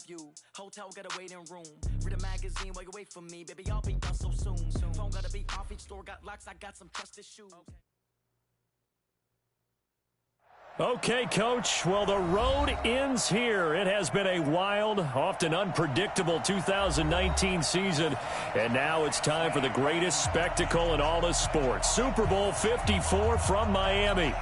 view. Hotel got a waiting room. Read a magazine while you wait for me. Baby, I'll be done so soon. Phone gotta be off, each store got locks. I got some trusted shoes. Okay, Coach. Well, the road ends here. It has been a wild, often unpredictable 2019 season. And now it's time for the greatest spectacle in all of sports. Super Bowl 54 from Miami.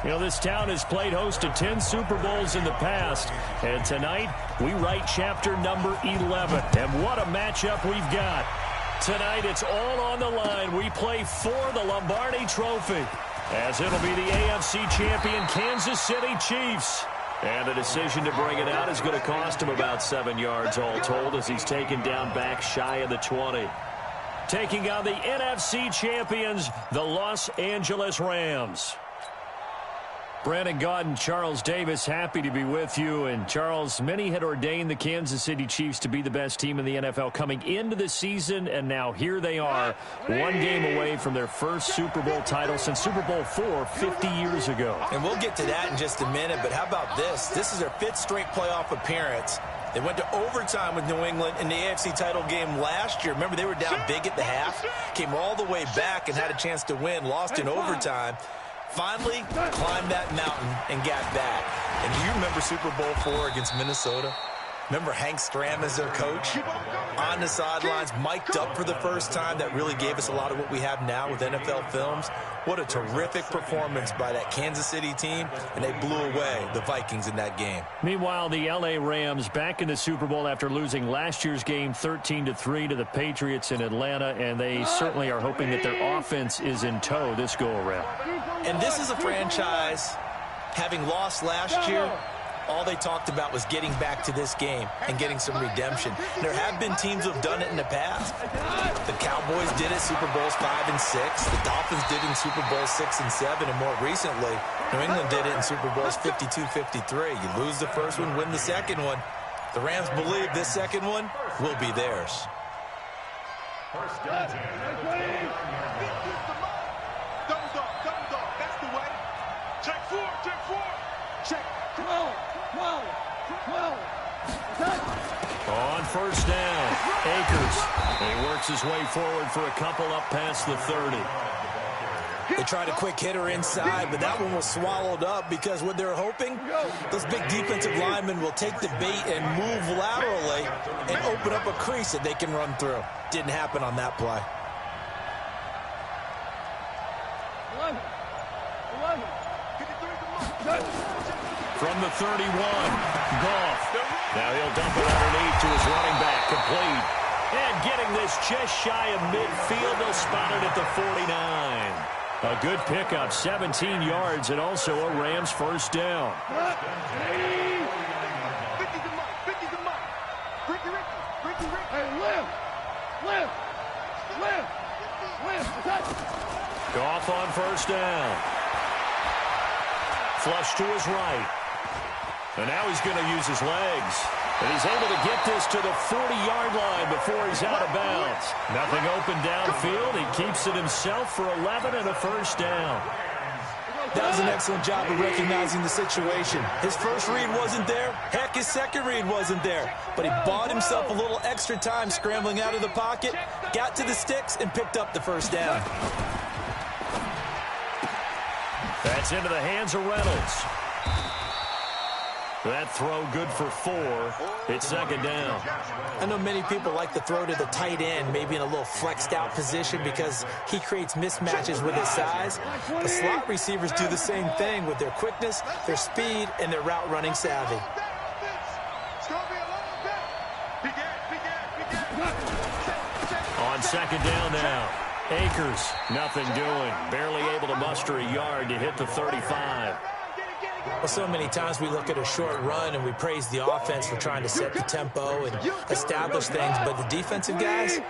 You know, this town has played host to 10 Super Bowls in the past. And tonight, we write chapter number 11. And what a matchup we've got. Tonight, it's all on the line. We play for the Lombardi Trophy, as it'll be the AFC champion Kansas City Chiefs. And the decision to bring it out is going to cost him about 7 yards all told, as he's taken down back shy of the 20. Taking on the NFC champions, the Los Angeles Rams. Brandon Gaudin and Charles Davis, happy to be with you. And Charles, many had ordained the Kansas City Chiefs to be the best team in the NFL coming into the season, and now here they are, one game away from their first Super Bowl title since Super Bowl IV 50 years ago. And we'll get to that in just a minute, but how about this? This is their 5th straight playoff appearance. They went to overtime with New England in the AFC title game last year. Remember, they were down big at the half, came all the way back and had a chance to win, lost in overtime. Finally climbed that mountain and got back. And do you remember Super Bowl IV against Minnesota? Remember Hank Stram as their coach? On the sidelines, mic'd up for the first time. That really gave us a lot of what we have now with NFL films. What a terrific performance by that Kansas City team, and they blew away the Vikings in that game. Meanwhile, the L.A. Rams back in the Super Bowl after losing last year's game 13-3 to the Patriots in Atlanta, and they certainly are hoping that their offense is in tow this go-around. And this is a franchise, having lost last year, all they talked about was getting back to this game and getting some redemption. There have been teams who have done it in the past. The Cowboys did it Super Bowls 5 and 6. The Dolphins did it in Super Bowls 6 and 7. And more recently, New England did it in Super Bowls 52, 53. You lose the first one, win the second one. The Rams believe this second one will be theirs. First down. Double dog. That's the way. Check 4. Check. 12. On first down, Akers. He works his way forward for a couple up past the 30. They tried a quick hitter inside, but that one was swallowed up because what they're hoping, those big defensive linemen will take the bait and move laterally and open up a crease that they can run through. Didn't happen on that play. 11. From the 31, Goff. Now he'll dump it underneath to his running back, complete. And getting this just shy of midfield, they'll spot it at the 49. A good pickup, 17 yards, and also a Rams first down. 50 to Mike. Ricky. Hey, Liv. Goff on first down. Flush to his right. And now he's going to use his legs. And he's able to get this to the 40-yard line before he's out of bounds. Nothing open downfield. He keeps it himself for 11 and a first down. That was an excellent job of recognizing the situation. His first read wasn't there. Heck, his second read wasn't there. But he bought himself a little extra time scrambling out of the pocket, got to the sticks, and picked up the first down. That's into the hands of Reynolds. That throw good for 4. It's second down. I know many people like to throw to the tight end, maybe in a little flexed out position because he creates mismatches with his size. The slot receivers do the same thing with their quickness, their speed, and their route running savvy. On second down now. Akers, nothing doing. Barely able to muster a yard to hit the 35. Well, so many times we look at a short run and we praise the offense for trying to set the tempo and establish things, but the defensive guys,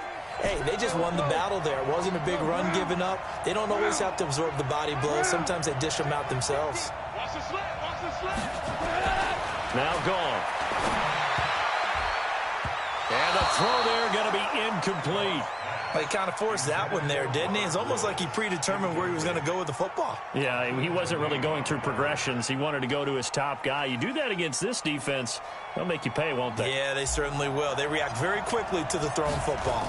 hey, they just won the battle there. It wasn't a big run given up. They don't always have to absorb the body blows. Sometimes they dish them out themselves. Now gone. And a throw there going to be incomplete. Well, he kind of forced that one there, didn't he? It's almost like he predetermined where he was going to go with the football. Yeah, he wasn't really going through progressions. He wanted to go to his top guy. You do that against this defense, they'll make you pay, won't they? Yeah, they certainly will. They react very quickly to the thrown football.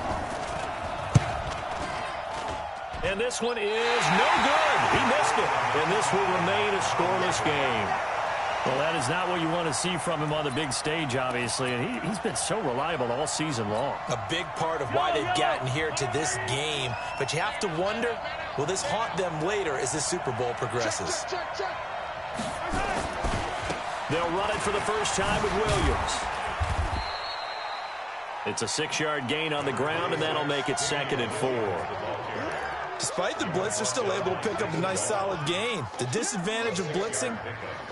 And this one is no good. He missed it. And this will remain a scoreless game. Well, that is not what you want to see from him on the big stage, obviously. And he's been so reliable all season long. A big part of why they've gotten here to this game. But you have to wonder, will this haunt them later as this Super Bowl progresses? They'll run it for the first time with Williams. It's a 6-yard gain on the ground, and that'll make it 2nd and 4. Despite the blitz, they're still able to pick up a nice solid gain. The disadvantage of blitzing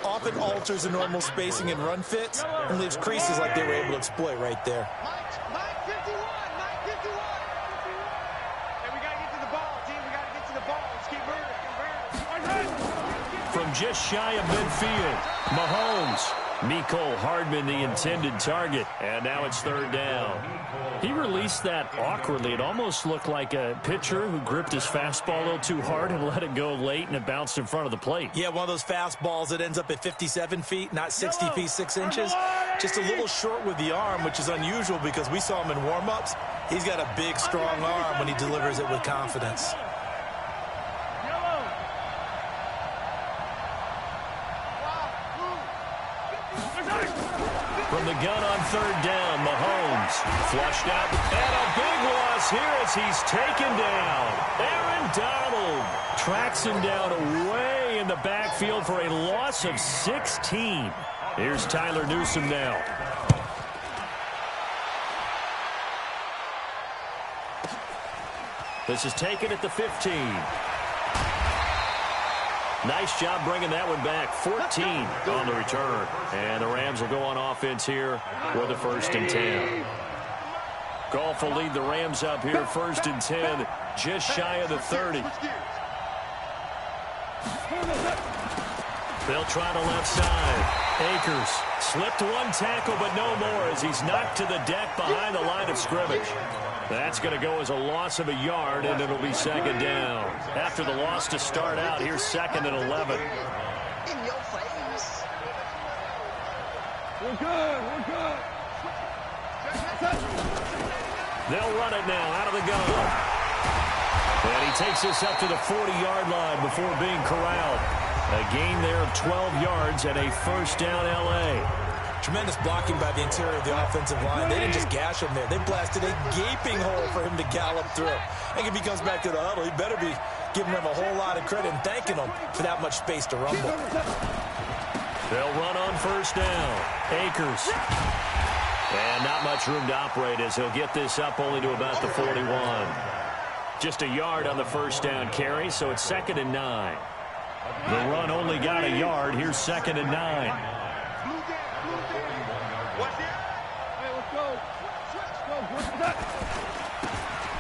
often alters the normal spacing and run fits and leaves creases like they were able to exploit right there. Mike 51. And we got to get to the ball, team. We got to get to the ball. Let's keep moving. From just shy of midfield, Mahomes. Mecole Hardman, the intended target. And now it's 3rd down. He released that awkwardly. It almost looked like a pitcher who gripped his fastball a little too hard and let it go late, and it bounced in front of the plate. Yeah, one of those fastballs that ends up at 57 feet, not 60 feet, 6 inches. Just a little short with the arm, which is unusual because we saw him in warm-ups. He's got a big, strong arm when he delivers it with confidence. From the gun on 3rd down, Mahomes flushed out, and a big loss here as he's taken down. Aaron Donald tracks him down away in the backfield for a loss of 16. Here's Tyler Newsome now. This is taken at the 15. Nice job bringing that one back. 14 on the return. And the Rams will go on offense here with a 1st and 10. Goff will lead the Rams up here, 1st and 10, just shy of the 30. They'll try the left side. Akers slipped one tackle, but no more as he's knocked to the deck behind the line of scrimmage. That's going to go as a loss of a yard, and it'll be 2nd down. After the loss to start out, here's 2nd and 11. In your face. We're good. They'll run it now out of the gun. And he takes this up to the 40-yard line before being corralled. A gain there of 12 yards and a 1st down L.A. Tremendous blocking by the interior of the offensive line. They didn't just gash him there. They blasted a gaping hole for him to gallop through. And if he comes back to the huddle, he better be giving them a whole lot of credit and thanking them for that much space to rumble. They'll run on 1st down. Akers. And not much room to operate as he'll get this up only to about the 41. Just a yard on the 1st down carry, so it's 2nd and 9. The run only got a yard. Here's 2nd and 9.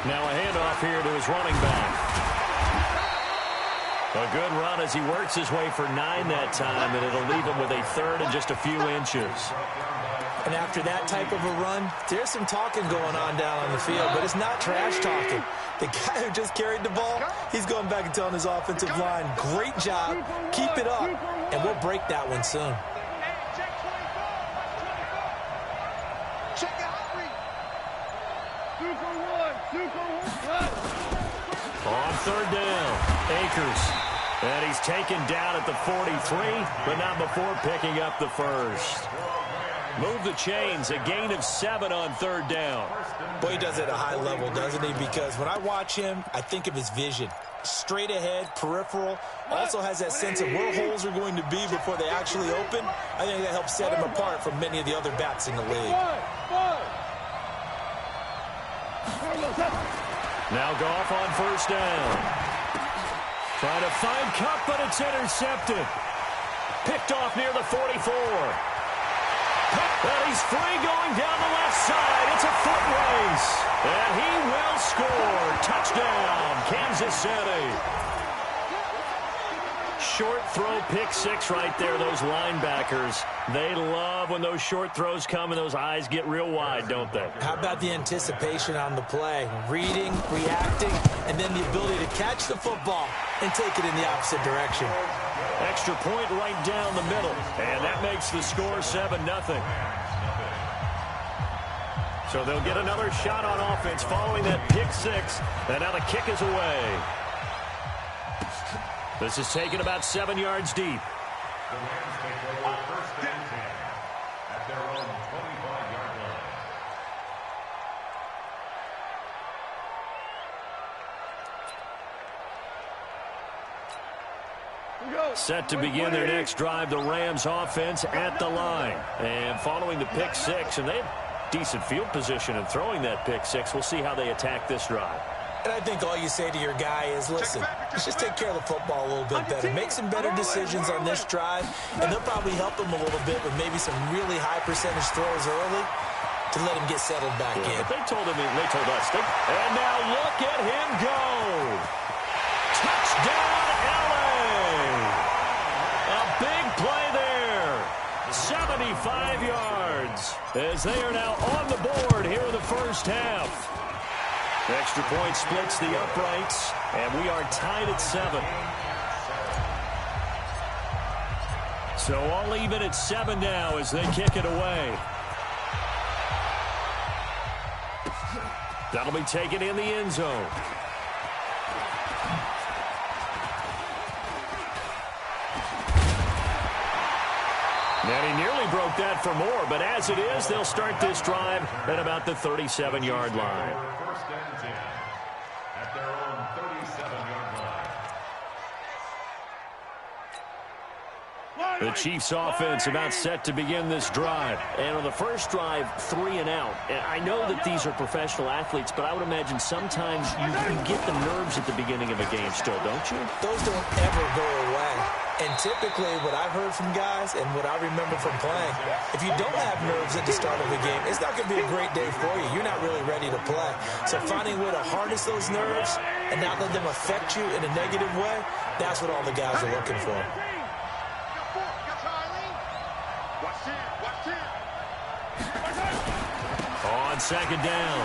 Now a handoff here to his running back. A good run as he works his way for 9 that time, and it'll leave him with a 3rd and just a few inches. And after that type of a run, there's some talking going on down on the field, but it's not trash talking. The guy who just carried the ball, he's going back and telling his offensive line, great job, keep it up, and we'll break that one soon. On 3rd down, Akers. And he's taken down at the 43, but not before picking up the 1st. Move the chains, a gain of 7 on 3rd down. Boy, he does it at a high level, doesn't he? Because when I watch him, I think of his vision. Straight ahead, peripheral. Also has that sense of where holes are going to be before they actually open. I think that helps set him apart from many of the other backs in the league. Now Goff on 1st down. Trying to find Kupp, but it's intercepted. Picked off near the 44. And he's free going down the left side. It's a foot race. And he will score. Touchdown, Kansas City. short throw pick six right there, those linebackers. They love when those short throws come and those eyes get real wide, don't they? How about the anticipation on the play? Reading, reacting, and then the ability to catch the football and take it in the opposite direction. Extra point right down the middle, and that makes the score 7-0. So they'll get another shot on offense following that pick six, and now the kick is away. This is taken about 7 yards deep. The Rams take over first and 10 at their own 25-yard line. Set to begin their next drive, the Rams offense at the line. And following the pick six, and they have decent field position in throwing that pick six. We'll see how they attack this drive. And I think all you say to your guy is, listen, let's just take care of the football a little bit better. Make some better decisions on this drive, and they'll probably help him a little bit with maybe some really high percentage throws early to let him get settled back in. But they told us. And now look at him go. Touchdown, LA. A big play there. 75 yards as they are now on the board here in the first half. Extra point splits the uprights, and we are tied at 7. So all even at 7 now as they kick it away. That'll be taken in the end zone. And he nearly broke that for more, but as it is, they'll start this drive at about the 37-yard line. First and 10 at their own 37-yard line. The Chiefs offense about set to begin this drive. And on the first drive, 3 and out. And I know that these are professional athletes, but I would imagine sometimes you get the nerves at the beginning of a game still, don't you? Those don't ever go away. And typically what I've heard from guys and what I remember from playing, if you don't have nerves at the start of a game, it's not going to be a great day for you. You're not really ready to play. So finding a way to harness those nerves and not let them affect you in a negative way, that's what all the guys are looking for. On second down,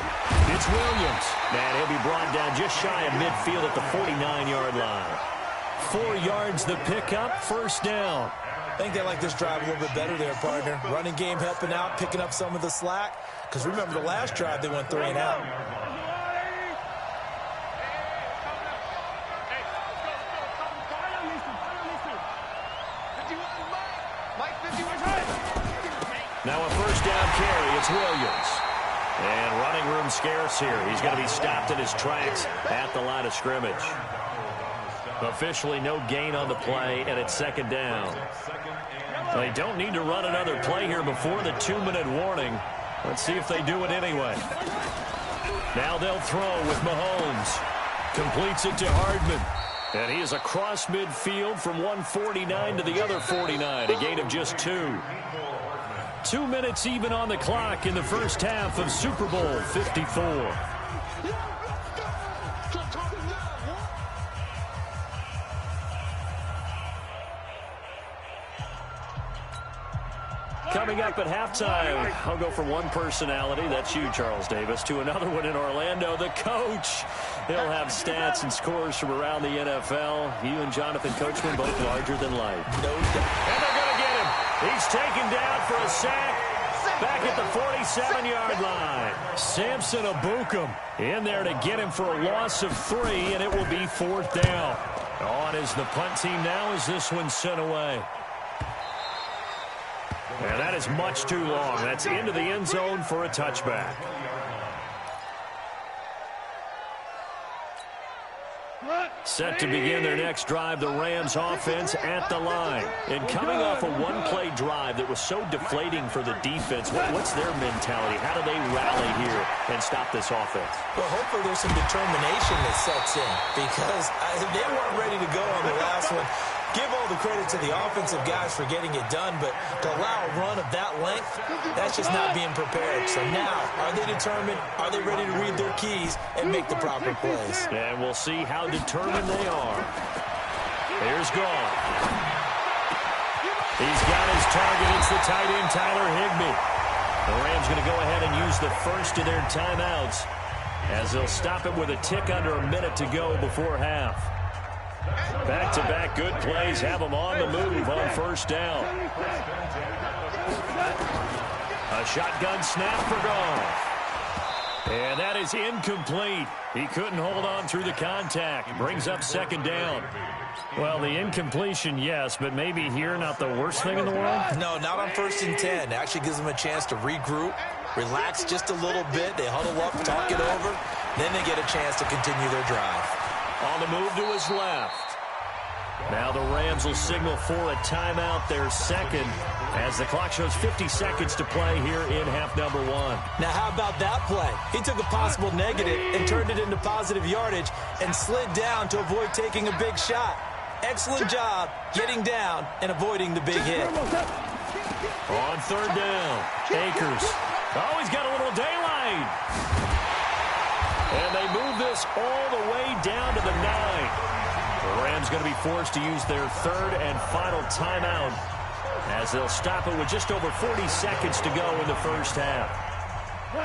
it's Williams. And he'll be brought down just shy of midfield at the 49-yard line. 4 yards the pickup, first down. I think they like this drive a little bit better there, partner. Running game helping out, picking up some of the slack. Because remember the last drive, they went 3 and out. Now a first down carry, it's Williams. And running room scarce here. He's going to be stopped in his tracks at the line of scrimmage. Officially no gain on the play, and it's second down. They don't need to run another play here before the 2-minute warning. Let's see if they do it anyway. Now they'll throw with Mahomes. Completes it to Hardman. And he is across midfield from 149 to the other 49. A gain of just 2. 2 minutes even on the clock in the first half of Super Bowl 54. Coming up at halftime, I'll go from one personality, that's you, Charles Davis, to another one in Orlando, the coach. He'll have stats and scores from around the NFL. You and Jonathan Coachman both larger than life. No doubt. And they're going to get him. He's taken down for a sack back at the 47-yard line. Samson Abukum in there to get him for a loss of 3, and it will be 4th down. On is the punt team now as this one's sent away. And that is much too long. That's into the end zone for a touchback. Set to begin their next drive, the Rams offense at the line. And coming off a one-play drive that was so deflating for the defense, what's their mentality? How do they rally here and stop this offense? Well, hopefully there's some determination that sets in because they weren't ready to go on the last one. Give all the credit to the offensive guys for getting it done, but to allow a run of that length, that's just not being prepared. So now, are they determined? Are they ready to read their keys and make the proper plays? And we'll see how determined they are. Here's Goff. He's got his target. It's the tight end, Tyler Higbee. The Rams going to go ahead and use the first of their timeouts as they'll stop it with a tick under a minute to go before half. Back-to-back good plays have them on the move on first down. A shotgun snap for Goff. And that is incomplete. He couldn't hold on through the contact. Brings up second down. Well, the incompletion, yes, but maybe here not the worst thing in the world? No, not on 1st and 10. It actually gives them a chance to regroup, relax just a little bit. They huddle up, talk it over. Then they get a chance to continue their drive. On the move to his left. Now the Rams will signal for a timeout, their second, as the clock shows 50 seconds to play here in half number 1. Now how about that play? He took a possible negative and turned it into positive yardage and slid down to avoid taking a big shot. Excellent job getting down and avoiding the big hit. On third down, Akers. Oh, he's got a little daylight. And they move this all the way down to the 9. The Rams going to be forced to use their third and final timeout as they'll stop it with just over 40 seconds to go in the first half.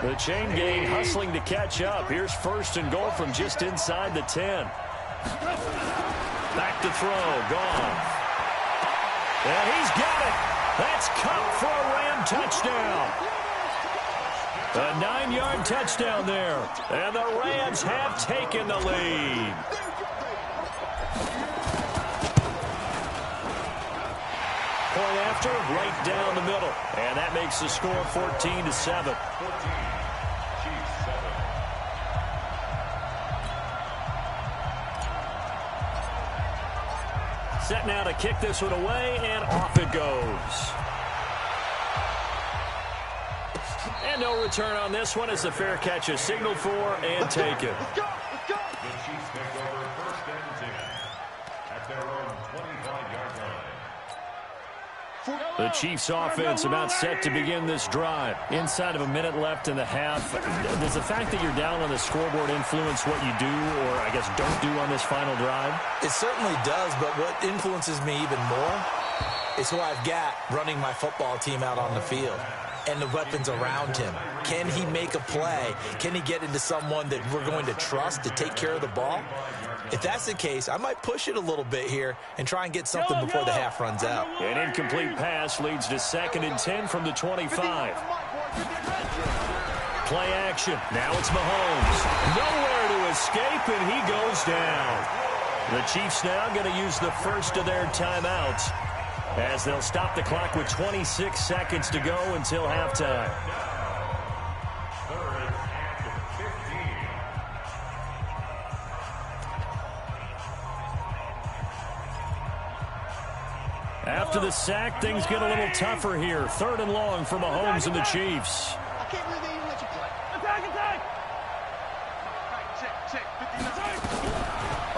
The chain gang hustling to catch up. Here's first and goal from just inside the 10. Back to throw. Goff. And he's got it. That's caught for a Ram touchdown. A 9-yard touchdown there. And the Rams have taken the lead. Point after, right down the middle. And that makes the score 14-7. Set now to kick this one away, and off it goes. And no return on this one as the fair catch is signaled for and taken. The Chiefs take over 1st and 10 at their own 25-yard line. The Chiefs offense about set to begin this drive. Inside of a minute left in the half. Does the fact that you're down on the scoreboard influence what you do, or I guess don't do on this final drive? It certainly does, but what influences me even more is who I've got running my football team out on the field and the weapons around him. Can he make a play? Can he get into someone that we're going to trust to take care of the ball? If that's the case, I might push it a little bit here and try and get something before the half runs out. An incomplete pass leads to 2nd and 10 from the 25. Play action. Now it's Mahomes. Nowhere to escape, and he goes down. The Chiefs now going to use the first of their timeouts as they'll stop the clock with 26 seconds to go until halftime. 3rd and 15. After the sack, things get a little tougher here. 3rd and long for Mahomes and the Chiefs. I can't believe they even let you play.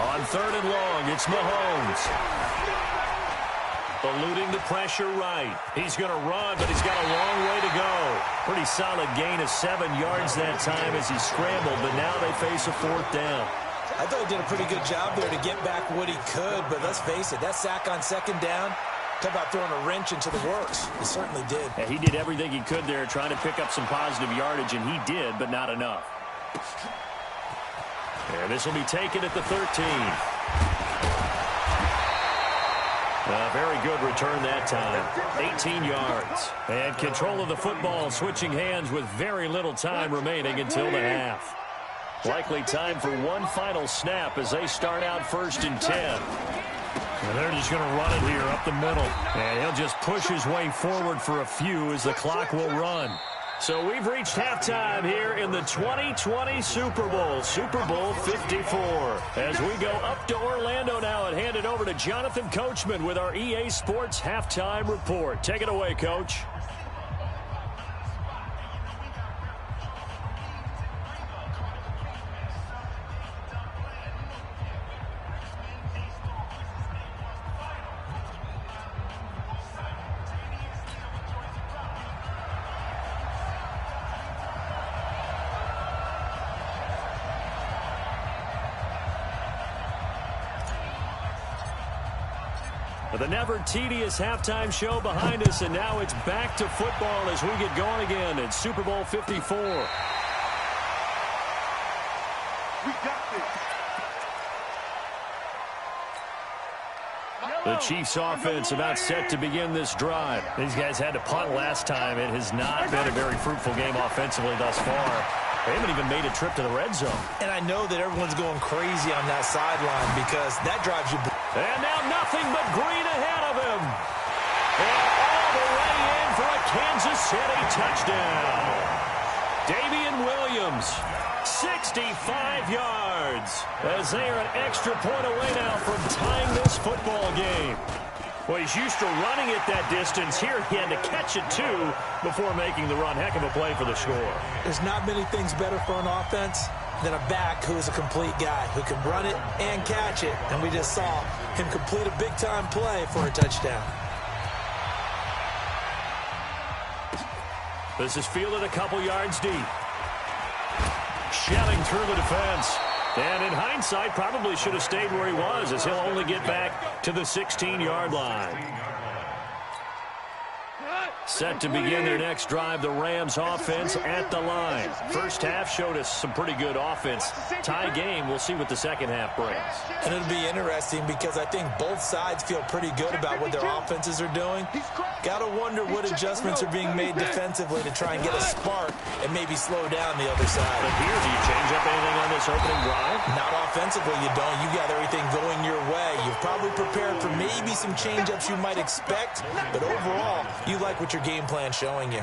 On 3rd and long, it's Mahomes. Eluding the pressure right. He's going to run, but he's got a long way to go. Pretty solid gain of 7 yards that time as he scrambled, but now they face a 4th down. I thought he did a pretty good job there to get back what he could, but let's face it, that sack on 2nd down, talk about throwing a wrench into the works. It certainly did. Yeah, he did everything he could there trying to pick up some positive yardage, and he did, but not enough. And this will be taken at the 13. A very good return that time. 18 yards. And control of the football switching hands with very little time remaining until the half. Likely time for one final snap as they start out 1st and 10. And they're just going to run it here up the middle. And he'll just push his way forward for a few as the clock will run. So we've reached halftime here in the 2020 Super Bowl, Super Bowl 54. As we go up to Orlando now and hand it over to Jonathan Coachman with our EA Sports Halftime Report. Take it away, Coach. The never tedious halftime show behind us, and now it's back to football as we get going again in Super Bowl 54. We got this. The Chiefs offense about set to begin this drive. These guys had to punt last time. It has not been a very fruitful game offensively thus far. They haven't even made a trip to the red zone. And I know that everyone's going crazy on that sideline because that drives you. And now nothing but green ahead of him. And all the way in for a Kansas City touchdown. Damian Williams, 65 yards, as they are an extra point away now from tying this football game. Well, he's used to running it that distance. Here he had to catch it, too, before making the run. Heck of a play for the score. There's not many things better for an offense than a back who is a complete guy who can run it and catch it. And we just saw him complete a big-time play for a touchdown. This is fielded a couple yards deep. Shelling through the defense. And in hindsight, probably should have stayed where he was, as he'll only get back to the 16-yard line. Set to begin their next drive, the Rams offense at the line. First half showed us some pretty good offense. Tie game, we'll see what the second half brings. And it'll be interesting because I think both sides feel pretty good about what their offenses are doing. Got to wonder what adjustments are being made defensively to try and get a spark and maybe slow down the other side. But here, do you change up anything on this opening drive? Not offensively, you don't. You got everything going your way. You've probably prepared for maybe some change-ups you might expect, but overall, you like what your game plan showing you.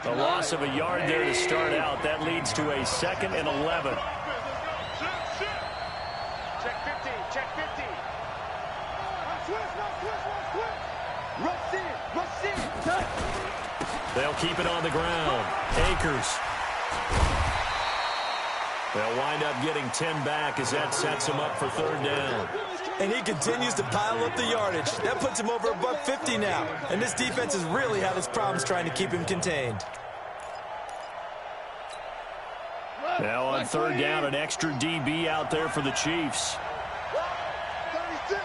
The loss of a yard there to start out. That leads to a 2nd and 11. Check 50, check 50. Rush in. They'll keep it on the ground. Akers. They'll wind up getting 10 back as that sets him up for 3rd down. And he continues to pile up the yardage. That puts him over $150 now. And this defense has really had its problems trying to keep him contained. Now on 3rd down, an extra DB out there for the Chiefs. 36.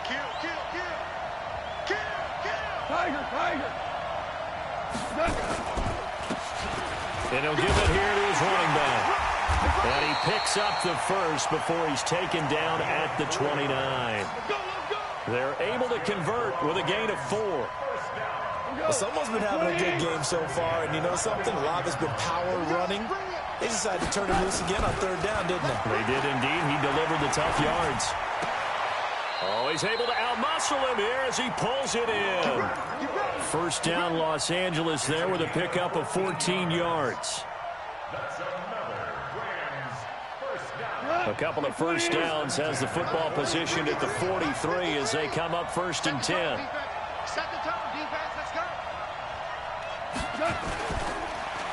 Kill. Tiger. And he'll give it here to his running back. And he picks up the first before he's taken down at the 29. They're able to convert with a gain of 4. Well, someone's been having a good game so far, and you know something? A lot has been power running. They decided to turn him loose again on 3rd down, didn't they? They did indeed. He delivered the tough yards. Oh, he's able to outmuscle him here as he pulls it in. 1st down, Los Angeles there with a pickup of 14 yards. A couple of 1st downs has the football positioned at the 43 as they come up 1st and 10. Set the tone, defense. Let's go.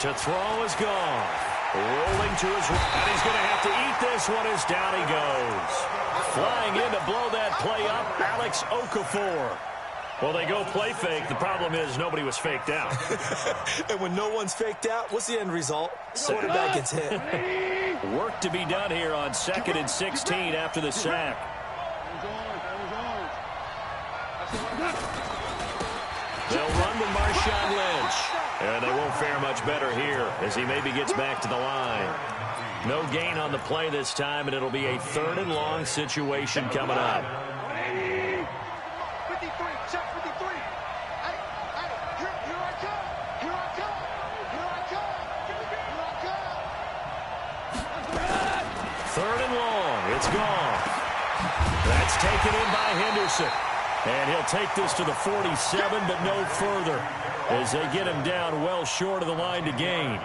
To throw is gone. Rolling to his right. And he's going to have to eat this one as down he goes. Flying in to blow that play up, Alex Okafor. Well, they go play fake. The problem is nobody was faked out. And when no one's faked out, what's the end result? Quarterback gets hit. Work to be done here on 2nd and 16 after the sack. They'll run with Marshawn Lynch. And they won't fare much better here as he maybe gets back to the line. No gain on the play this time, and it'll be a 3rd and long situation coming up. 53, check 53. Hey, here I come. 3rd and long. It's gone. That's taken in by Henderson. And he'll take this to the 47, but no further, as they get him down well short of the line to gain.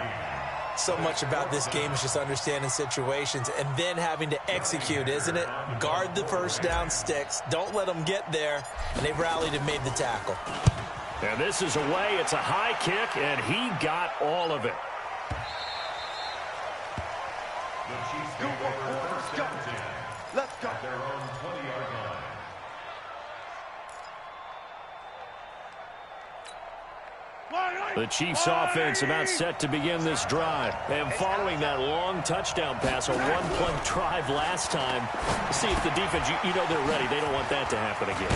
So much about this game is just understanding situations and then having to execute, isn't it? Guard the 1st down sticks. Don't let them get there. And they've rallied and made the tackle. And this is away. It's a high kick, and he got all of it. Let's go. At their own 20-yard line. Line up. The Chiefs offense about set to begin this drive. And following that long touchdown pass, a one-play drive last time, see if the defense, you know they're ready. They don't want that to happen again.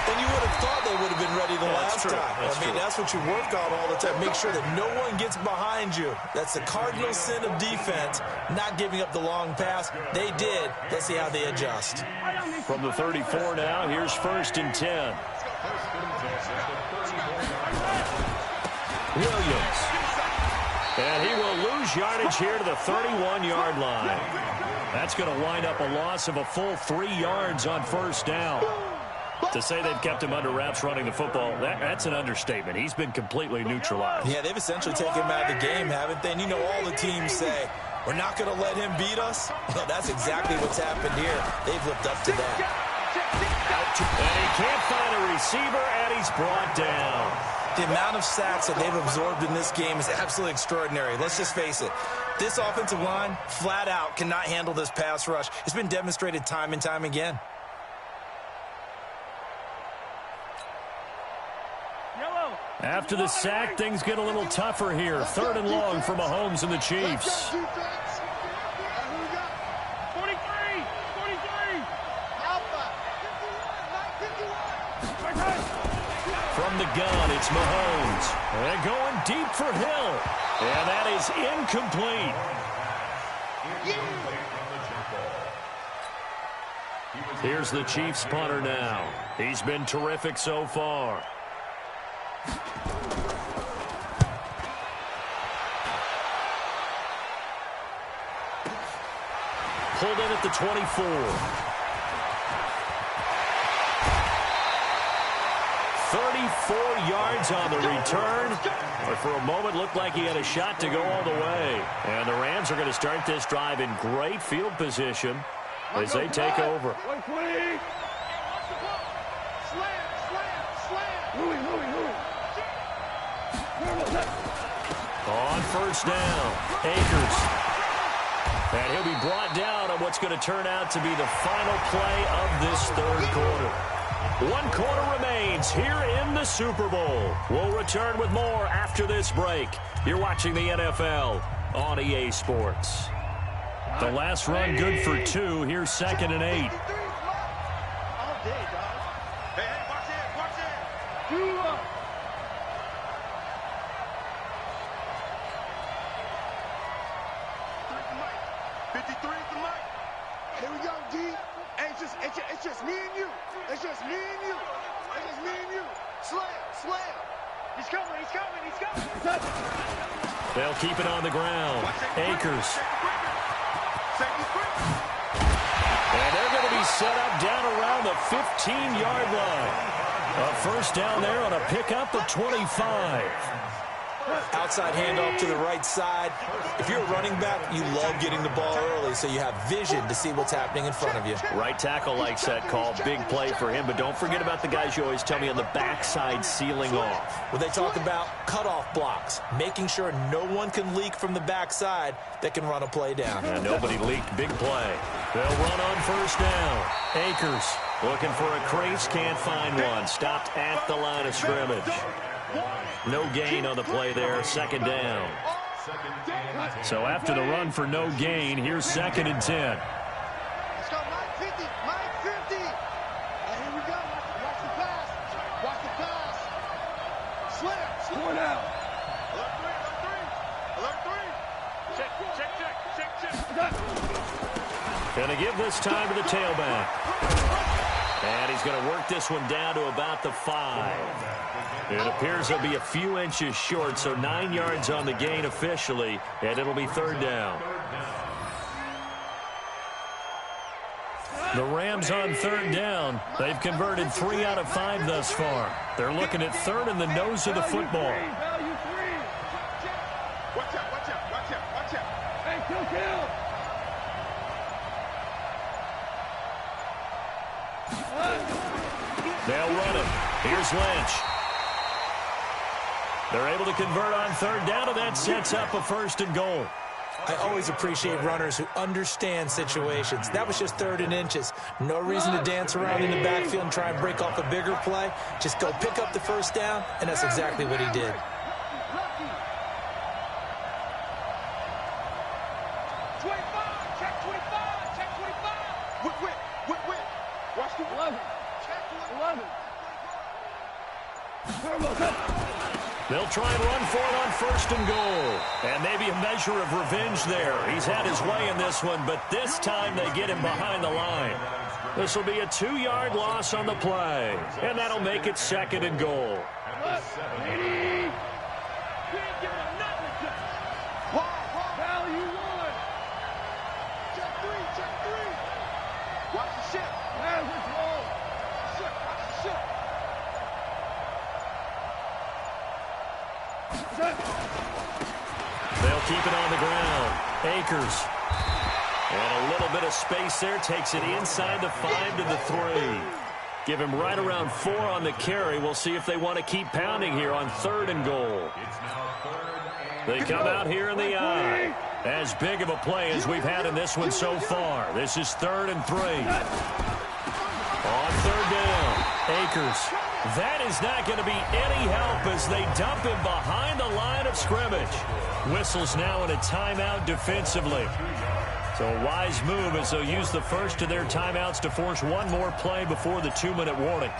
And you would have thought they would have been ready the last time. That's what you work on all the time. Make sure that no one gets behind you. That's the cardinal sin of defense, not giving up the long pass. They did. Let's see how they adjust. From the 34 now, here's 1st and 10. Williams. And he will lose yardage here to the 31-yard line. That's going to wind up a loss of a full 3 yards on 1st down. To say they've kept him under wraps running the football, that's an understatement. He's been completely neutralized. Yeah, they've essentially taken him out of the game, haven't they? And you know all the teams say, we're not going to let him beat us. Well, that's exactly what's happened here. They've lived up to that. And he can't find a receiver, and he's brought down. The amount of sacks that they've absorbed in this game is absolutely extraordinary. Let's just face it. This offensive line, flat out, cannot handle this pass rush. It's been demonstrated time and time again. After the sack, things get a little tougher here. 3rd and long for Mahomes and the Chiefs. From the gun, it's Mahomes. And going deep for Hill. And that is incomplete. Here's the Chiefs punter now. He's been terrific so far. Pulled in at the 24. 34 yards on the return. But for a moment, looked like he had a shot to go all the way. And the Rams are going to start this drive in great field position as they take over. On 1st down, Akers. And he'll be brought down on what's going to turn out to be the final play of this 3rd quarter. 1 quarter remains here in the Super Bowl. We'll return with more after this break. You're watching the NFL on EA Sports. The last run good for 2. Here's 2nd and 8. Here we go, D. Hey, it's just me and you. It's just me and you. It's just me and you. Slam. He's coming. They'll keep it on the ground. Akers. And they're going to be set up down around the 15-yard line. A 1st down there on a pickup at 25. Outside handoff to the right side. If you're a running back, you love getting the ball early so you have vision to see what's happening in front of you. Right tackle likes that call. Big play for him, but don't forget about the guys you always tell me on the backside sealing off. When they talk about cutoff blocks, making sure no one can leak from the backside that can run a play down. And nobody leaked. Big play. They'll run on 1st down. Akers looking for a crease, can't find one. Stopped at the line of scrimmage. No gain on the play there, 2nd down. So after the run for no gain, here's 2nd and 10. Let's go, 950. And here we go. Watch the pass. Slam. Going out. Alert 3. Check. Going to give this time to the tailback. And he's going to work this one down to about the 5. It appears he'll be a few inches short, so 9 yards on the gain officially, and it'll be 3rd down. The Rams on 3rd down. They've converted 3 out of 5 thus far. They're looking at 3rd in the nose of the football. Watch out. Hey, kill. They'll run it. Here's Lynch. They're able to convert on 3rd down, and that sets up a 1st and goal. I always appreciate runners who understand situations. That was just 3rd and inches. No reason to dance around in the backfield and try and break off a bigger play. Just go pick up the 1st down, and that's exactly what he did. Whip. Watch the 11. They'll try and run for it on 1st and goal. And maybe a measure of revenge there. He's had his way in this one, but this time they get him behind the line. This will be a 2-yard loss on the play. And that'll make it 2nd and goal. Watch the ship. They'll keep it on the ground. Akers. And a little bit of space there. Takes it inside the 5 to the 3. Give him right around 4 on the carry. We'll see if they want to keep pounding here on 3rd and goal. They come out here in the eye. As big of a play as we've had in this one so far. This is 3rd and 3. On 3rd down, Akers. That is not going to be any help as they dump him behind the line of scrimmage. Whistles now in a timeout defensively. So a wise move as they'll use the first of their timeouts to force one more play before the 2-minute warning.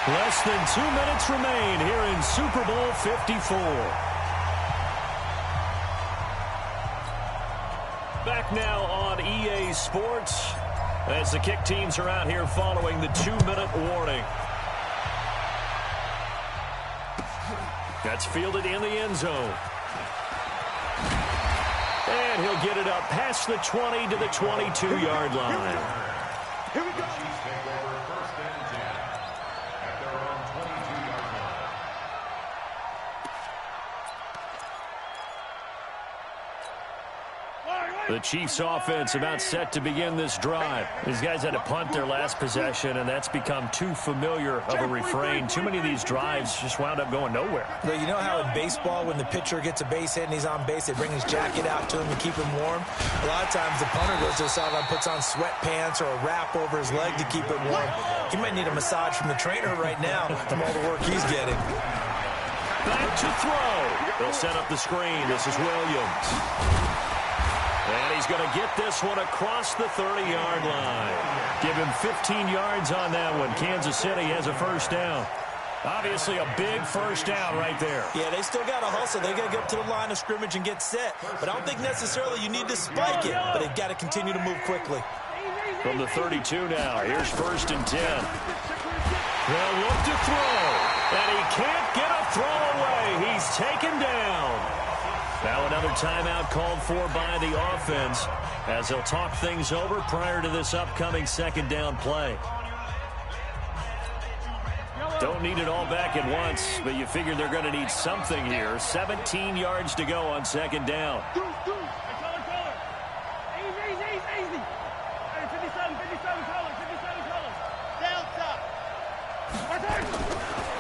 Less than 2 minutes remain here in Super Bowl 54. Back now on EA Sports as the kick teams are out here following the 2-minute warning. That's fielded in the end zone. And he'll get it up past the 20 to the 22-yard line. Here we go. The Chiefs offense about set to begin this drive. These guys had to punt their last possession, and that's become too familiar of a refrain. Too many of these drives just wound up going nowhere. But you know how in baseball, when the pitcher gets a base hit and he's on base, they bring his jacket out to him to keep him warm? A lot of times the punter goes to the sideline, puts on sweatpants or a wrap over his leg to keep it warm. He might need a massage from the trainer right now from all the work he's getting. Back to throw. They'll set up the screen. This is Williams. And he's going to get this one across the 30-yard line. Give him 15 yards on that one. Kansas City has a first down. Obviously a big first down right there. Yeah, they still got to hustle. They got to get up to the line of scrimmage and get set. But I don't think necessarily you need to spike it. But they've got to continue to move quickly. From the 32 now, here's 1st and 10. They'll look to throw. And he can't get a throw away. He's taken down. Now another timeout called for by the offense as they'll talk things over prior to this upcoming 2nd down play. Don't need it all back at once, but you figure they're going to need something here. 17 yards to go on 2nd down.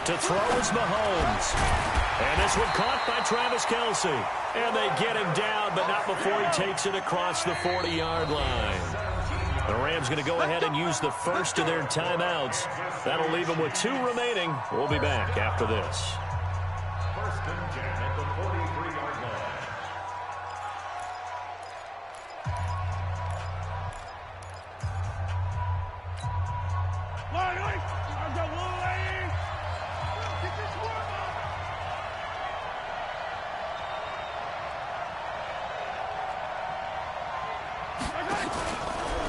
To throw is Mahomes. And this one caught by Travis Kelce. And they get him down, but not before he takes it across the 40-yard line. The Rams going to go ahead and use the first of their timeouts. That'll leave them with 2 remaining. We'll be back after this. 1st and 10 at the 43-yard line.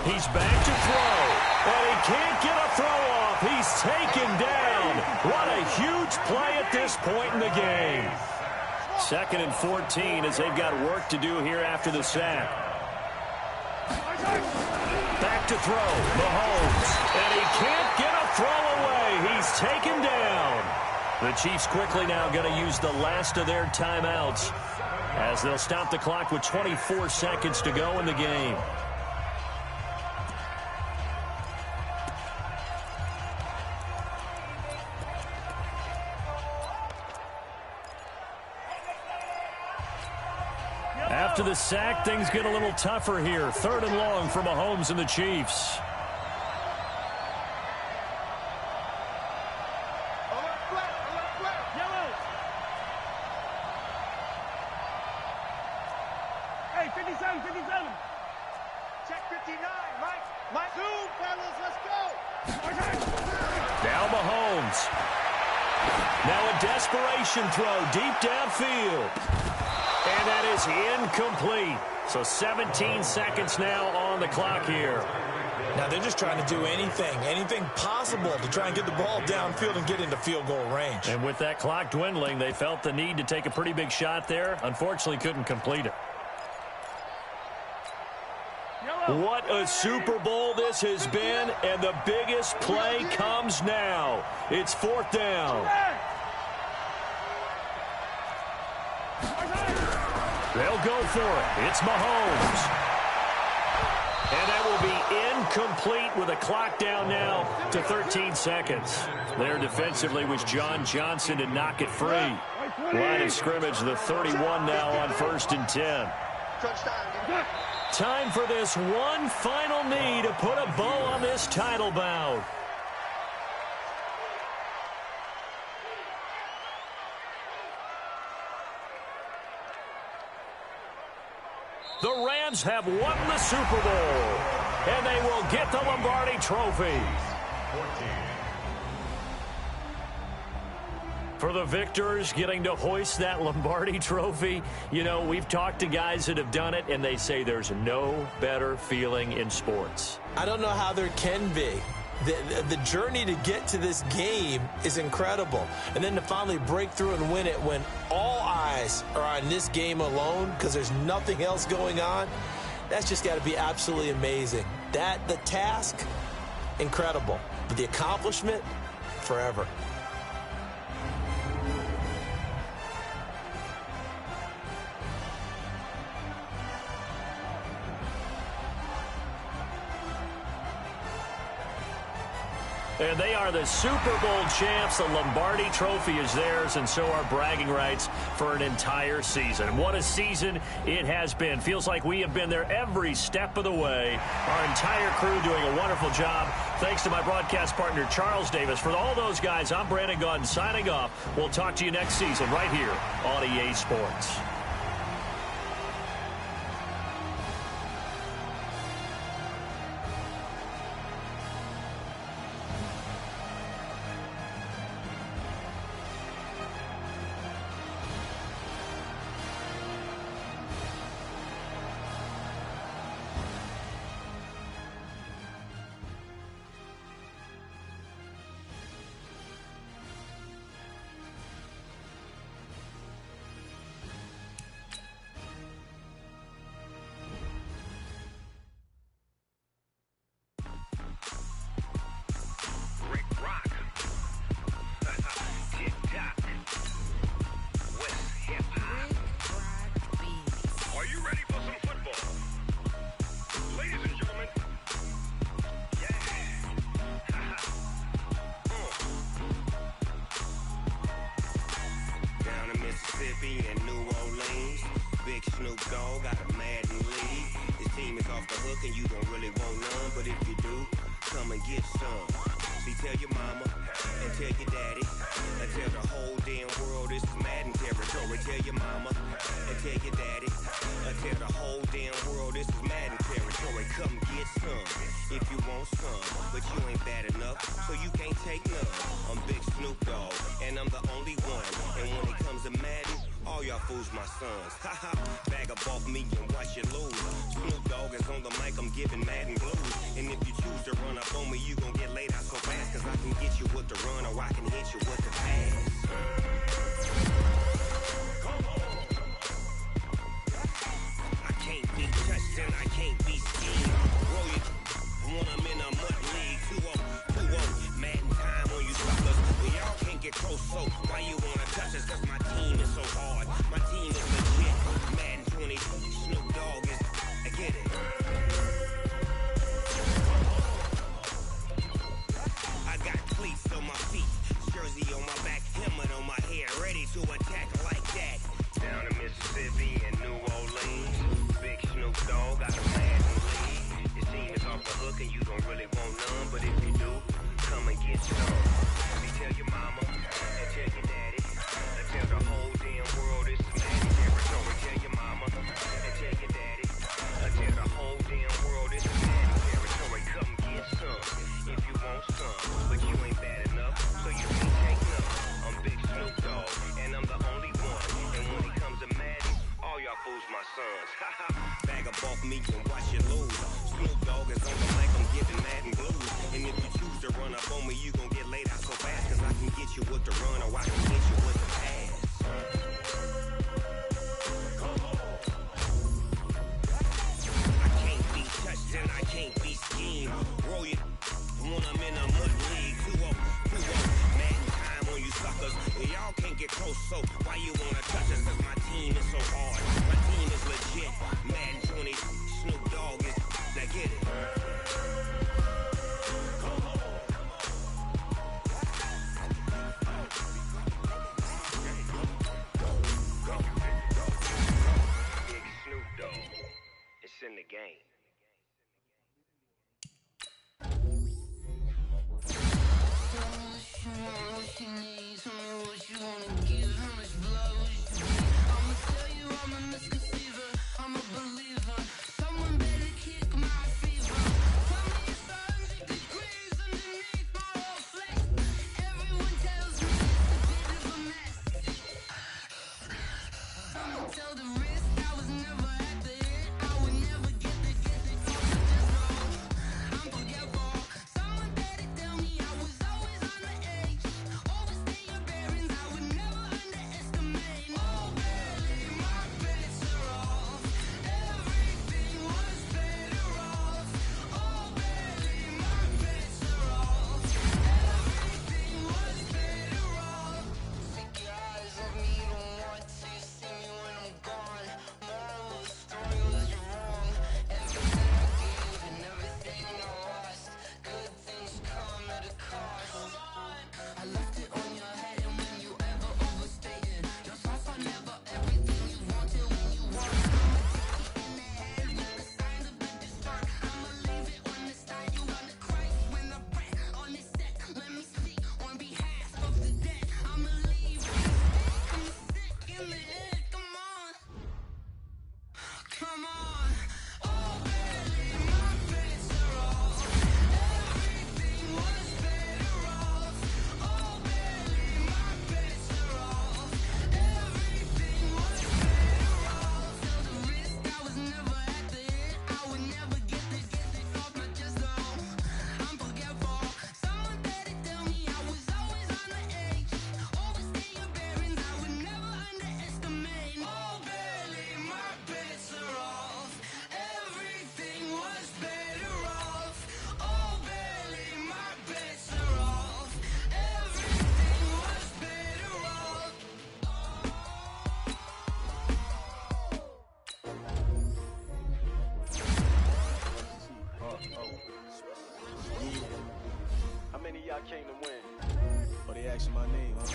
He's back to throw, and he can't get a throw off. He's taken down. What a huge play at this point in the game. 2nd and 14 as they've got work to do here after the sack. Back to throw, Mahomes, and he can't get a throw away. He's taken down. The Chiefs quickly now going to use the last of their timeouts as they'll stop the clock with 24 seconds to go in the game. After the sack, things get a little tougher here. 3rd and long for Mahomes and the Chiefs. Hey, 57. 59, Mike. Mike. Zoom, fellas, let's go. Now Mahomes. Now a desperation throw deep downfield. And that is incomplete. So 17 seconds now on the clock here. Now they're just trying to do anything possible to try and get the ball downfield and get into field goal range. And with that clock dwindling, they felt the need to take a pretty big shot there. Unfortunately, couldn't complete it. What a Super Bowl this has been, and the biggest play comes now. It's 4th down. They'll go for it. It's Mahomes. And that will be incomplete with a clock down now to 13 seconds. There defensively was John Johnson to knock it free. Line of scrimmage, the 31 now on 1st and 10. Time for this one final knee to put a bow on this title bout. The Rams have won the Super Bowl, and they will get the Lombardi Trophy. For the victors, getting to hoist that Lombardi Trophy, you know, we've talked to guys that have done it, and they say there's no better feeling in sports. I don't know how there can be. The journey to get to this game is incredible. And then to finally break through and win it when all eyes are on this game alone because there's nothing else going on, that's just got to be absolutely amazing. The task, incredible. But the accomplishment, forever. And they are the Super Bowl champs. The Lombardi Trophy is theirs, and so are bragging rights for an entire season. What a season it has been. Feels like we have been there every step of the way. Our entire crew doing a wonderful job. Thanks to my broadcast partner, Charles Davis. For all those guys, I'm Brandon Gaudin signing off. We'll talk to you next season right here on EA Sports. in New Orleans. Big Snoop Dogg got a Madden lead. His team is off the hook and you don't really want none, but if you do, come and get some. See, tell your mama and tell your daddy and tell the whole damn world this is Madden territory. Tell your mama and tell your daddy and tell the whole damn world this is Madden territory. Come get some if you want some, but you ain't bad enough, so you can't take none. I'm Big Snoop Dogg and I'm the only one, and when it comes to Madden, all y'all fools my sons. Haha, bag up off me and watch you lose. Snoop Dogg is on the mic, I'm giving Madden blues. And if you choose to run up on me, you gon' get laid out so fast, cause I can get you with the run or I can hit you with the pass. I can't be touched and I can't be seen. Roll you when I'm in a mud league. 2-0, Madden time on you suckers. Well, y'all can't get close, so why you wanna touch us? Cause my team is so hard. My team is legit. Madden 20, Snoop Dogg is, I get it. I got cleats on my feet, jersey on my back, helmet on my head, ready to me and watch you lose. Snoop Dogg is on the mic, I'm giving Madden blues. And if you choose to run up on me, you gon' get laid out so fast. Cause I can get you with the run or I can get you with the pass. I can't be touched and I can't be schemed. Roll you when I'm in a mud league. 2-0, 2-0. Madden time on you suckers. Y'all can't get close, so why you wanna touch us? Cause my team is so hard. My team is legit. Madden 20, Snoop Dogg is. Now get it. Big Snoop Dogg. It's in the game. Came to win. Oh, they asking my name, huh?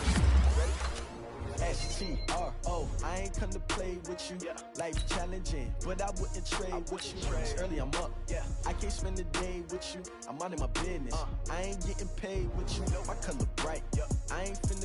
Ready? S-T-R-O. I ain't come to play with you. Life challenging, but I wouldn't trade with you. It's early, I'm up. I can't spend the day with you. I'm out of my business. I ain't getting paid with you. My color bright. I ain't finna